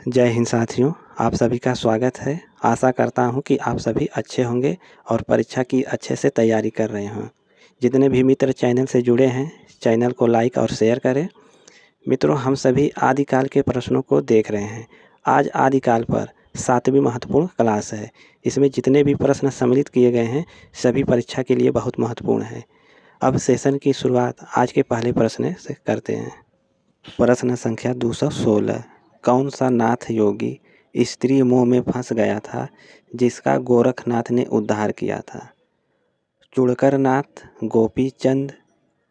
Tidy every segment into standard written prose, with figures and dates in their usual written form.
जय हिंद साथियों, आप सभी का स्वागत है। आशा करता हूं कि आप सभी अच्छे होंगे और परीक्षा की अच्छे से तैयारी कर रहे हों। जितने भी मित्र चैनल से जुड़े हैं, चैनल को लाइक और शेयर करें। मित्रों, हम सभी आदिकाल के प्रश्नों को देख रहे हैं। आज आदिकाल पर 7वीं महत्वपूर्ण क्लास है। इसमें जितने भी प्रश्न सम्मिलित किए गए हैं सभी परीक्षा के लिए बहुत महत्वपूर्ण है। अब सेशन की शुरुआत आज के पहले प्रश्न से करते हैं। प्रश्न संख्या 216। कौन सा नाथ योगी स्त्री मोह में फंस गया था जिसका गोरखनाथ ने उद्धार किया था? चुड़कर नाथ, गोपी चंद,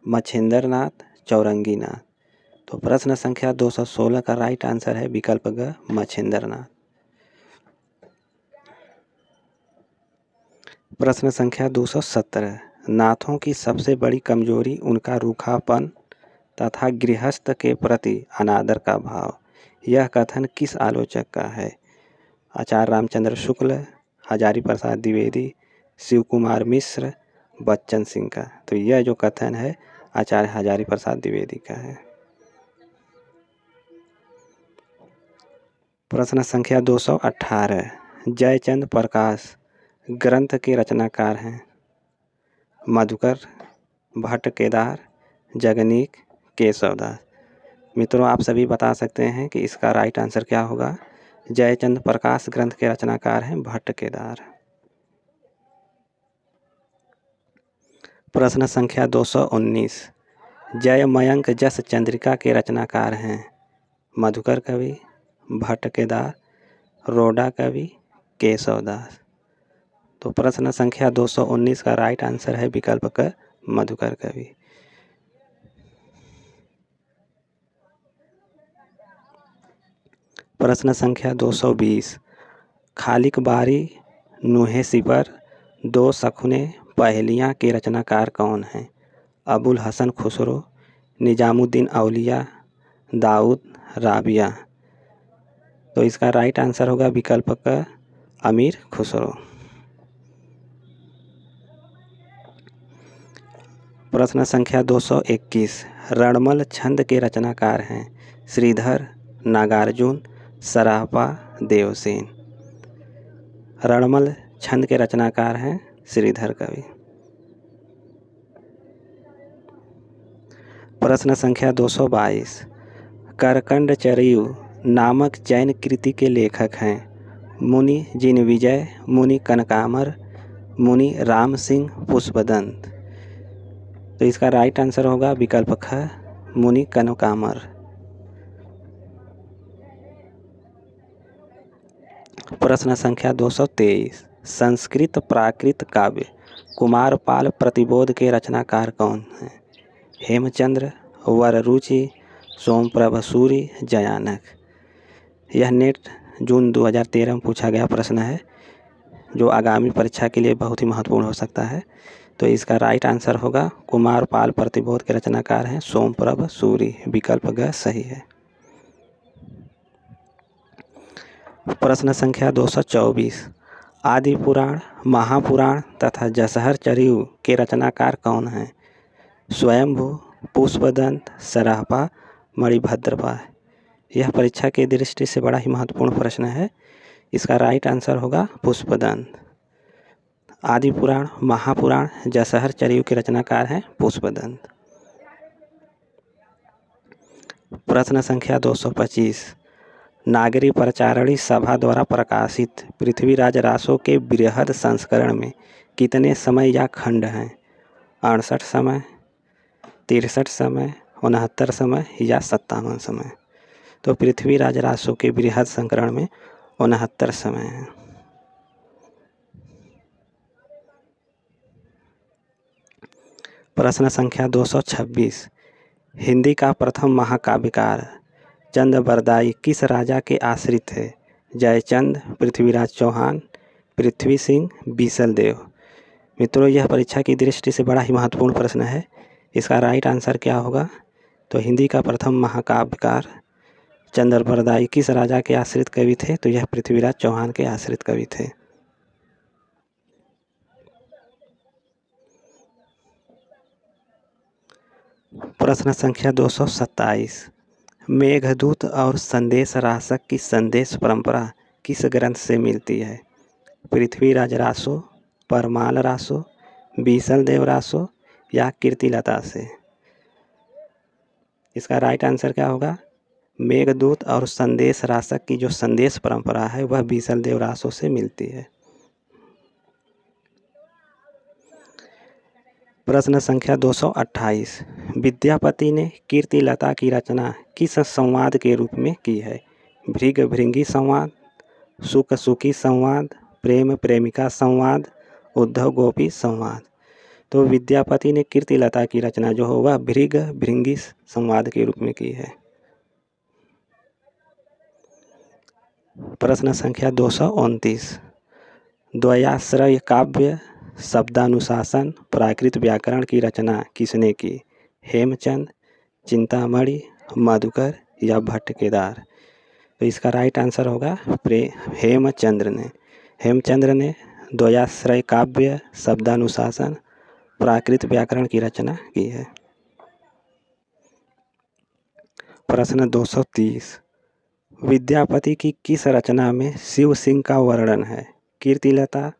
मच्छिंद्र नाथ, चौरंगी नाथ। तो प्रश्न संख्या 216 का राइट आंसर है विकल्प ग, मच्छिंद्र नाथ। प्रश्न संख्या 217। नाथों की सबसे बड़ी कमजोरी उनका रूखापन तथा गृहस्थ के प्रति अनादर का भाव। यह कथन किस आलोचक का है? आचार्य रामचंद्र शुक्ल, हजारी प्रसाद द्विवेदी, शिव कुमार मिश्र, बच्चन सिंह का। तो यह जो कथन है आचार्य हजारी प्रसाद द्विवेदी का है। प्रश्न संख्या 218। जयचंद प्रकाश ग्रंथ के रचनाकार हैं? मधुकर, भट्ट केदार, जगनीक, केशवदास। मित्रों, आप सभी बता सकते हैं कि इसका राइट आंसर क्या होगा। जयचंद प्रकाश ग्रंथ के रचनाकार हैं भट्ट केदार। प्रश्न संख्या 219। जय मयंक जस चंद्रिका के रचनाकार हैं? मधुकर कवि, भट्ट केदार, रोडा कवि, केशवदास। तो प्रश्न संख्या 219 का राइट आंसर है विकल्प क, मधुकर कवि। प्रश्न संख्या 220। खालिक बारी नुहे सिपर दो सखुने पहलियाँ के रचनाकार कौन हैं? अबुल हसन खुसरो, निजामुद्दीन औलिया, दाऊद, राबिया। तो इसका राइट आंसर होगा विकल्प क, अमीर खुसरो। प्रश्न संख्या 221। रणमल छंद के रचनाकार हैं? श्रीधर, नागार्जुन, सरापा, देवसेन। रणमल छंद के रचनाकार हैं श्रीधर कवि। प्रश्न संख्या 222। करकंड चरयु नामक जैन कृति के लेखक हैं? मुनि जिनविजय, मुनि कनकामर, मुनि राम सिंह पुष्पदंत। तो इसका राइट आंसर होगा विकल्प ख, मुनि कनकामर। प्रश्न संख्या 223। संस्कृत प्राकृत काव्य कुमारपाल प्रतिबोध के रचनाकार कौन हैं? हेमचंद्र, वररुचि, सोमप्रभ सूरि, जयानक। यह नेट जून 2013 में पूछा गया प्रश्न है जो आगामी परीक्षा के लिए बहुत ही महत्वपूर्ण हो सकता है। तो इसका राइट आंसर होगा कुमारपाल प्रतिबोध के रचनाकार हैं सोमप्रभ सूरि। विकल्प ग सही है। प्रश्न संख्या 224। आदि पुराण, महापुराण तथा जसहर चरियु के रचनाकार कौन हैं? स्वयंभू, पुष्पदंत, सरापा, मणिभद्रपा। यह परीक्षा की दृष्टि से बड़ा ही महत्वपूर्ण प्रश्न है। इसका राइट आंसर होगा पुष्पदंत। आदि पुराण, महापुराण, जसहर चरियु के रचनाकार हैं पुष्पदंत। प्रश्न संख्या 225। नागरी प्रचारणी सभा द्वारा प्रकाशित पृथ्वीराज रासो के बृहद संस्करण में कितने समय या खंड हैं? 68 समय, 63 समय, 69 समय या 57 समय। तो पृथ्वीराज रासो के बृहद संस्करण में 69 समय है। प्रश्न संख्या 226। हिंदी का प्रथम महाकाव्यकार चंदबरदाई किस राजा के आश्रित थे? जयचंद, पृथ्वीराज चौहान, पृथ्वी सिंह, बीसल देव। मित्रों, यह परीक्षा की दृष्टि से बड़ा ही महत्वपूर्ण प्रश्न है। इसका राइट आंसर क्या होगा? तो हिंदी का प्रथम महाकाव्यकार चंदबरदाई किस राजा के आश्रित कवि थे? तो यह पृथ्वीराज चौहान के आश्रित कवि थे। प्रश्न संख्या 227। मेघदूत और संदेश रासक की संदेश परंपरा किस ग्रंथ से मिलती है? पृथ्वीराज रासो, परमाल रासो, बीसल देव रासो या कीर्तिलता से? इसका राइट आंसर क्या होगा? मेघदूत और संदेश रासक की जो संदेश परंपरा है वह बीसल देव रासो से मिलती है। प्रश्न संख्या 228। विद्यापति ने कीर्तिलता की रचना किस संवाद के रूप में की है? भृग भृंगी संवाद, सुख सुखी संवाद, प्रेम प्रेमिका संवाद, उद्धव गोपी संवाद। तो विद्यापति ने कीर्तिलता की रचना जो हो वह भृग भृंगी संवाद के रूप में की है। प्रश्न संख्या 229। द्वयाश्रय काव्य शब्दानुशासन प्राकृत व्याकरण की रचना किसने की? हेमचंद, चिंतामणि, मधुकर या भट्ट केदार? तो इसका राइट आंसर होगा हेमचंद्र ने द्वयाश्रय काव्य शब्दानुशासन प्राकृत व्याकरण की रचना की है। प्रश्न 230। विद्यापति की किस रचना में शिव सिंह का वर्णन है? कीर्तिलता,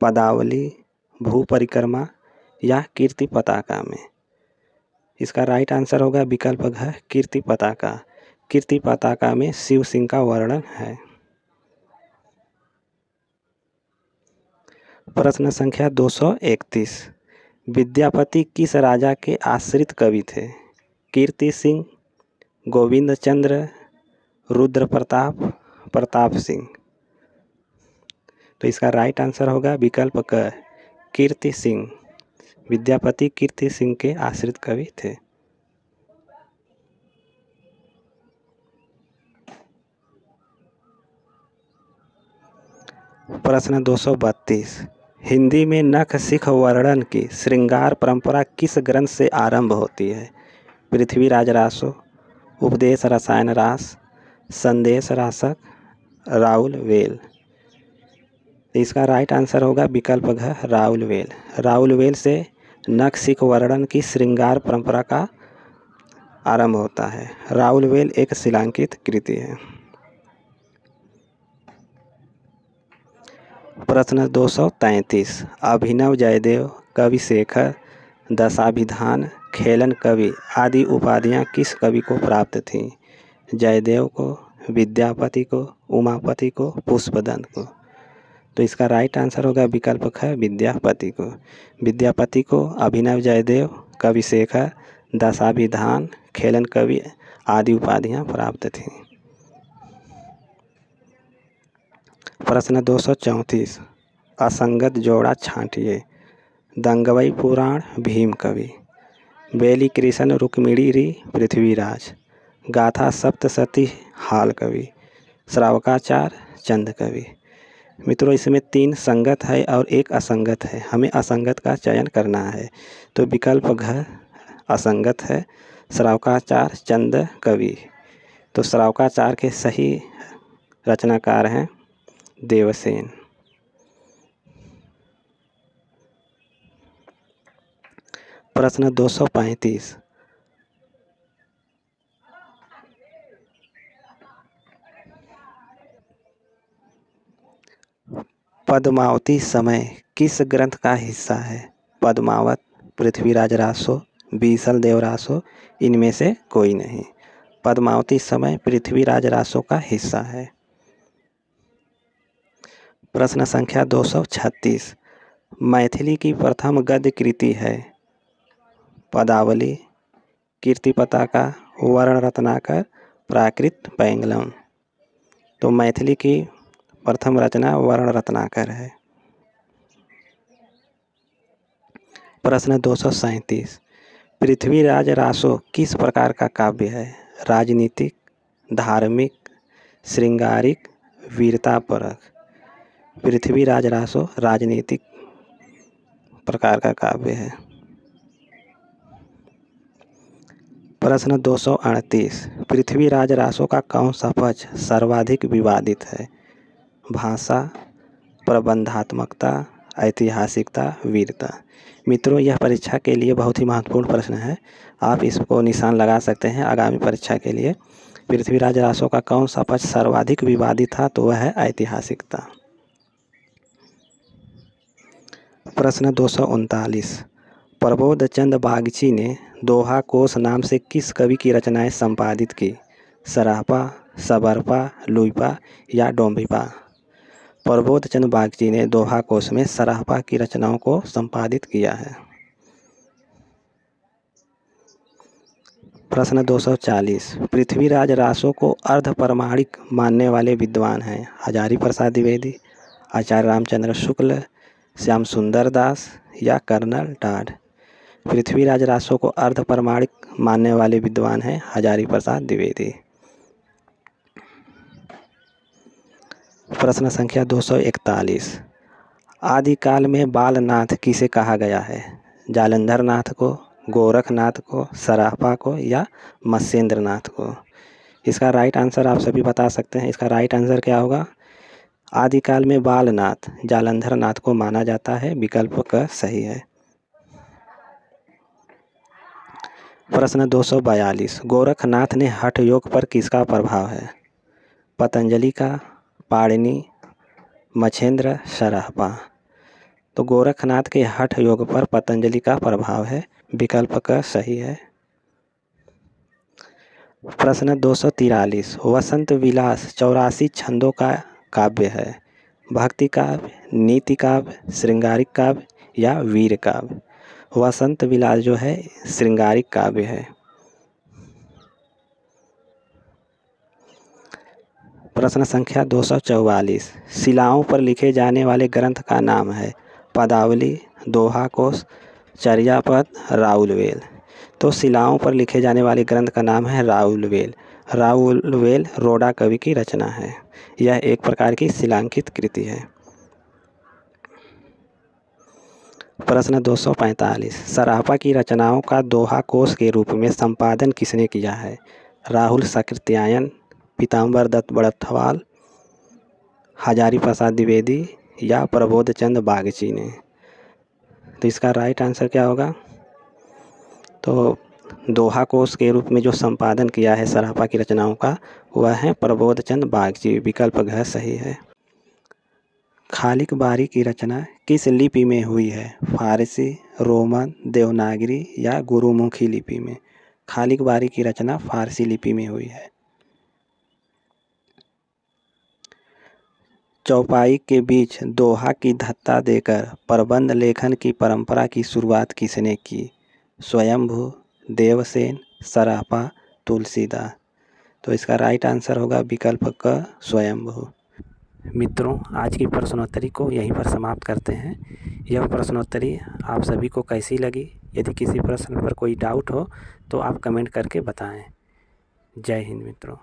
पदावली, भू परिक्रमा या कीर्ति पताका में? इसका राइट आंसर होगा विकल्प घ कीर्ति पताका। कीर्ति पताका में शिव सिंह का वर्णन है। प्रश्न संख्या 231। विद्यापति किस राजा के आश्रित कवि थे? कीर्ति सिंह, गोविंद चंद्र, रुद्र प्रताप, प्रताप सिंह? तो इसका राइट आंसर होगा विकल्प क कीर्ति सिंह। विद्यापति कीर्ति सिंह के आश्रित कवि थे। प्रश्न 232। हिंदी में नख शिख वर्णन की श्रृंगार परंपरा किस ग्रंथ से आरंभ होती है? पृथ्वीराज रासो, उपदेश रसायन रास, संदेश रासक, राउल वेल? इसका राइट आंसर होगा विकल्प घ राउल वेल। राउल वेल से नख शिख वर्णन की श्रृंगार परंपरा का आरंभ होता है। राउल वेल एक शिलांकित कृति है। प्रश्न 233। अभिनव जयदेव, कवि शेखर, दशाभिधान, खेलन कवि आदि उपाधियां किस कवि को प्राप्त थीं? जयदेव को, विद्यापति को, उमापति को, पुष्पदंत को? तो इसका राइट आंसर होगा विकल्प ख विद्यापति को। विद्यापति को अभिनव जयदेव, कवि शेखर, दशाभिधान, खेलन कवि आदि उपाधियां प्राप्त थीं। प्रश्न 234। असंगत जोड़ा छांटिए। दंगवई पुराण भीम कवि, बेली कृष्ण रुक्मिणी री पृथ्वीराज, गाथा सप्तशती हाल कवि, श्रावकाचार चंद कवि? मित्रों इसमें 3 संगत है और 1 असंगत है। हमें असंगत का चयन करना है। तो विकल्प घ असंगत है, श्रावकाचार चंद कवि। तो श्रावकाचार के सही रचनाकार हैं देवसेन। प्रश्न 235। पद्मावती समय किस ग्रंथ का हिस्सा है? पद्मावत, पृथ्वीराज रासो, बीसल देव रासो, इनमें से कोई नहीं। पद्मावती समय पृथ्वीराज रासो का हिस्सा है। प्रश्न संख्या 236। मैथिली की प्रथम गद्य कृति है? पदावली, कीर्ति पताका, वर्ण रत्नाकर, प्राकृत पैंगलम? तो मैथिली की प्रथम रचना वर्ण रत्नाकर है। प्रश्न 237। पृथ्वीराज रासो किस प्रकार का काव्य है? राजनीतिक, धार्मिक, श्रृंगारिक, वीरतापरक? पृथ्वीराज रासो राजनीतिक प्रकार का काव्य है। प्रश्न 238। पृथ्वीराज रासो का कौन सा पक्ष सर्वाधिक विवादित है? भाषा, प्रबंधात्मकता, ऐतिहासिकता, वीरता? मित्रों यह परीक्षा के लिए बहुत ही महत्वपूर्ण प्रश्न है। आप इसको निशान लगा सकते हैं आगामी परीक्षा के लिए। पृथ्वीराज रासो का कौन सा पक्ष सर्वाधिक विवादित था? तो वह है ऐतिहासिकता। प्रश्न 239, प्रबोध चंद बागची ने दोहा कोश नाम से किस कवि की रचनाएं संपादित की? सरापा, सबरपा, लुइपा या डोम्बिपा? प्रबोध चंद बागची ने दोहा कोश में सरापा की रचनाओं को संपादित किया है। प्रश्न 240, पृथ्वीराज रासो को अर्ध प्रमाणिक मानने वाले विद्वान हैं? हजारी प्रसाद द्विवेदी, आचार्य रामचंद्र शुक्ल, श्याम सुंदर दास या कर्नल टाड? पृथ्वीराज रासो को अर्ध प्रमाणिक मानने वाले विद्वान हैं हजारी प्रसाद द्विवेदी। प्रश्न संख्या 241, आदिकाल में बालनाथ किसे कहा गया है? जालंधर नाथ को, गोरखनाथ को, सरापा को या मत्स्येंद्र नाथ को? इसका राइट आंसर आप सभी बता सकते हैं। इसका राइट आंसर क्या होगा? आदिकाल में बालनाथ जालंधर नाथ को माना जाता है। विकल्प क सही है। प्रश्न 242, गोरखनाथ ने हठ योग पर किसका प्रभाव है? पतंजलि का, पाणिनि, मच्छेंद्र, सरापा? तो गोरखनाथ के हठ योग पर पतंजलि का प्रभाव है। विकल्प क सही है। प्रश्न 243, वसंत विलास 84 छंदों का काव्य है? भक्ति काव्य, नीति काव्य, श्रृंगारिक काव्य या वीर काव्य? वसंत विलास जो है श्रृंगारिक काव्य है। प्रश्न संख्या 244, शिलाओं पर लिखे जाने वाले ग्रंथ का नाम है? पदावली, दोहा कोश, चर्यापद, राउलवेल? तो शिलाओं पर लिखे जाने वाले ग्रंथ का नाम है राउलवेल। राउलवेल रोडा कवि की रचना है। यह एक प्रकार की शिलांकित कृति है। प्रश्न 245, सरापा की रचनाओं का दोहा कोश के रूप में संपादन किसने किया है? राहुल सकृत्यायन, पीताम्बर दत्त बड़थवाल, हजारी प्रसाद द्विवेदी या प्रबोध चंद बागची ने? तो इसका राइट आंसर क्या होगा? तो दोहा कोश के रूप में जो संपादन किया है सरापा की रचनाओं का वह है प्रबोध चंद बागची। विकल्प घ सही है। खालिक बारी की रचना किस लिपि में हुई है? फारसी, रोमन, देवनागरी या गुरुमुखी लिपि में? खालिक बारी की रचना फारसी लिपि में हुई है। चौपाई के बीच दोहा की धत्ता देकर प्रबंध लेखन की परंपरा की शुरुआत किसने की? स्वयंभू, देवसेन, सरापा, तुलसीदास? तो इसका राइट आंसर होगा विकल्प क स्वयंभू। मित्रों, आज की प्रश्नोत्तरी को यहीं पर समाप्त करते हैं। यह प्रश्नोत्तरी आप सभी को कैसी लगी? यदि किसी प्रश्न पर कोई डाउट हो तो आप कमेंट करके बताएं। जय हिंद मित्रों।